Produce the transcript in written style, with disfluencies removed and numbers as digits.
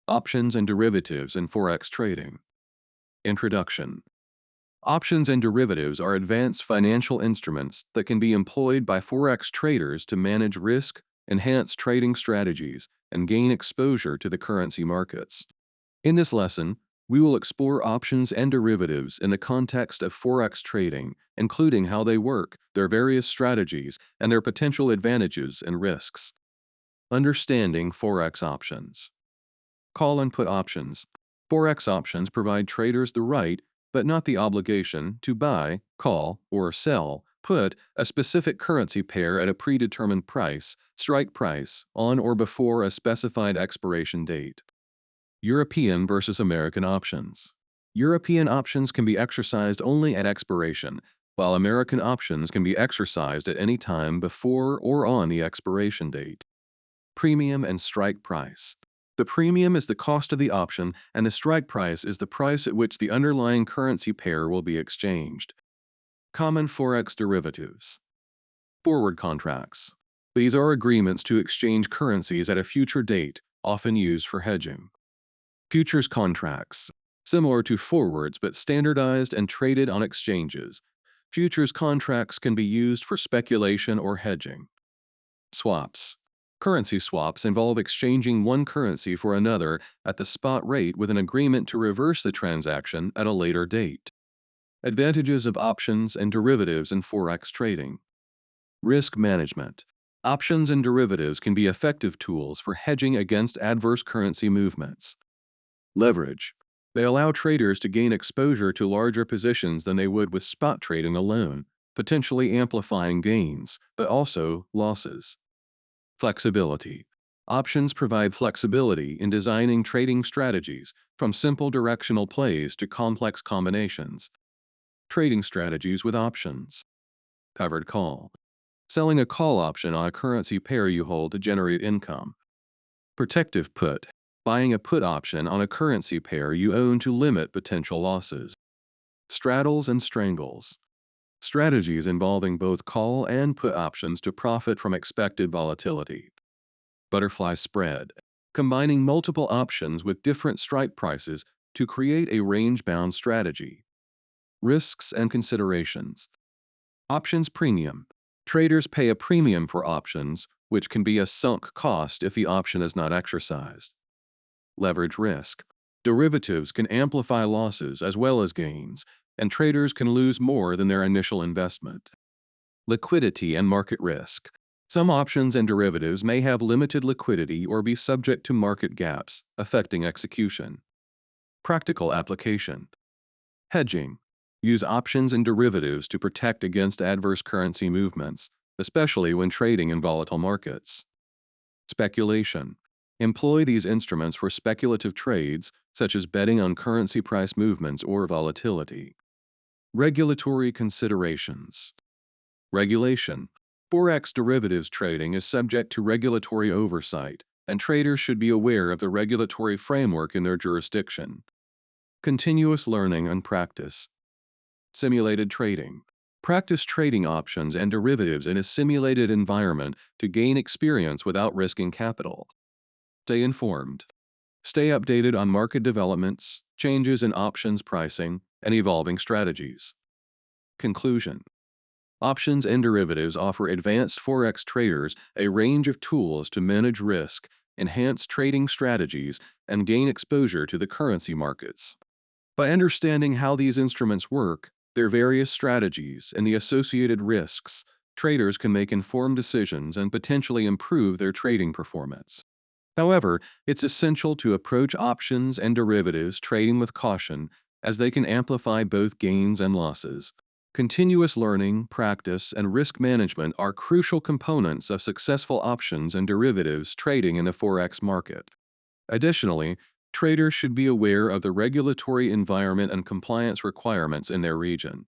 Options and derivatives in Forex trading. Introduction. Options and derivatives are advanced financial instruments that can be employed by Forex traders to manage risk, enhance trading strategies, and gain exposure to the currency markets. In this lesson, we will explore options and derivatives in the context of Forex trading, including how they work, their various strategies, and their potential advantages and risks. Understanding Forex options. Call and put options. Forex options provide traders the right, but not the obligation, to buy, call, or sell, put a specific currency pair at a predetermined price, strike price, on or before a specified expiration date. European versus American options. European options can be exercised only at expiration, while American options can be exercised at any time before or on the expiration date. Premium and strike price. The premium is the cost of the option, and the strike price is the price at which the underlying currency pair will be exchanged. Common Forex derivatives. Forward contracts. These are agreements to exchange currencies at a future date, often used for hedging. Futures contracts. Similar to forwards but standardized and traded on exchanges. Futures contracts can be used for speculation or hedging. Swaps. Currency swaps involve exchanging one currency for another at the spot rate with an agreement to reverse the transaction at a later date. Advantages of options and derivatives in Forex trading. Risk management. Options and derivatives can be effective tools for hedging against adverse currency movements. Leverage. They allow traders to gain exposure to larger positions than they would with spot trading alone, potentially amplifying gains, but also losses. Flexibility. Options provide flexibility in designing trading strategies, from simple directional plays to complex combinations. Trading strategies with options. Covered call. Selling a call option on a currency pair you hold to generate income. Protective put. Buying a put option on a currency pair you own to limit potential losses. Straddles and strangles. Strategies involving both call and put options to profit from expected volatility. Butterfly spread. Combining multiple options with different strike prices to create a range-bound strategy. Risks and considerations. Options premium. Traders pay a premium for options, which can be a sunk cost if the option is not exercised. Leverage risk. Derivatives can amplify losses as well as gains, and traders can lose more than their initial investment. Liquidity and market risk. Some options and derivatives may have limited liquidity or be subject to market gaps, affecting execution. Practical application. Hedging. Use options and derivatives to protect against adverse currency movements, especially when trading in volatile markets. Speculation. Employ these instruments for speculative trades, such as betting on currency price movements or volatility. Regulatory considerations. Regulation. Forex derivatives trading is subject to regulatory oversight, and traders should be aware of the regulatory framework in their jurisdiction. Continuous learning and practice. Simulated trading. Practice trading options and derivatives in a simulated environment to gain experience without risking capital. Stay informed. Stay updated on market developments, changes in options pricing, and evolving strategies. Conclusion. Options and derivatives offer advanced Forex traders a range of tools to manage risk, enhance trading strategies, and gain exposure to the currency markets. By understanding how these instruments work, their various strategies, and the associated risks, traders can make informed decisions and potentially improve their trading performance. However, it's essential to approach options and derivatives trading with caution, as they can amplify both gains and losses. Continuous learning, practice, and risk management are crucial components of successful options and derivatives trading in the Forex market. Additionally, traders should be aware of the regulatory environment and compliance requirements in their region.